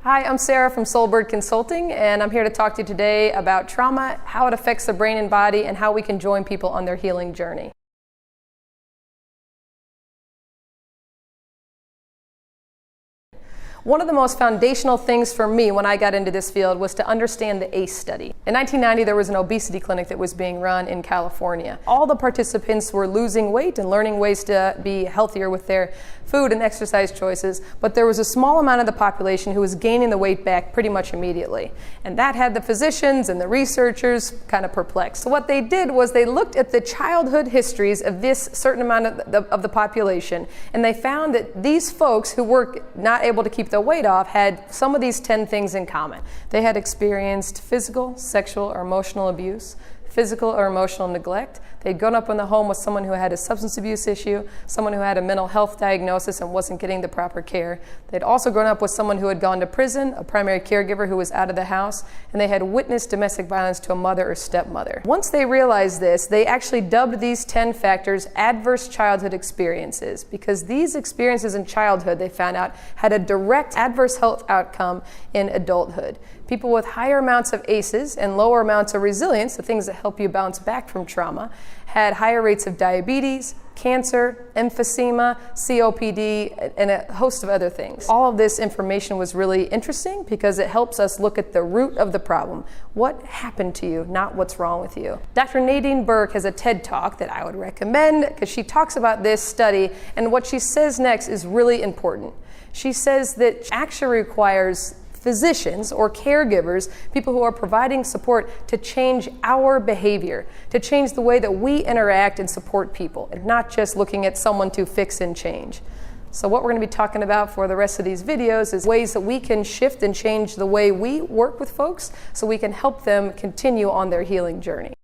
Hi, I'm Sarah from Soulbird Consulting, and I'm here to talk to you today about trauma, how it affects the brain and body, and how we can join people on their healing journey. One of the most foundational things for me when I got into this field was to understand the ACE study. In 1990, there was an obesity clinic that was being run in California. All the participants were losing weight and learning ways to be healthier with their food and exercise choices, but there was a small amount of the population who was gaining the weight back pretty much immediately. And that had the physicians and the researchers kind of perplexed. So what they did was they looked at the childhood histories of this certain amount of the population, and they found that these folks who were not able to keep the weight off had some of these 10 things in common. They had experienced physical, sexual, or emotional abuse, physical or emotional neglect. They'd grown up in the home with someone who had a substance abuse issue, someone who had a mental health diagnosis and wasn't getting the proper care. They'd also grown up with someone who had gone to prison, a primary caregiver who was out of the house, and they had witnessed domestic violence to a mother or stepmother. Once they realized this, they actually dubbed these 10 factors adverse childhood experiences, because these experiences in childhood, they found out, had a direct adverse health outcome in adulthood. People with higher amounts of ACEs and lower amounts of resilience, the things that help you bounce back from trauma, had higher rates of diabetes, cancer, emphysema, COPD, and a host of other things. All of this information was really interesting because it helps us look at the root of the problem. What happened to you, not what's wrong with you. Dr. Nadine Burke has a TED Talk that I would recommend because she talks about this study, and what she says next is really important. She says that action requires physicians or caregivers, people who are providing support, to change our behavior, to change the way that we interact and support people, and not just looking at someone to fix and change. So what we're going to be talking about for the rest of these videos is ways that we can shift and change the way we work with folks so we can help them continue on their healing journey.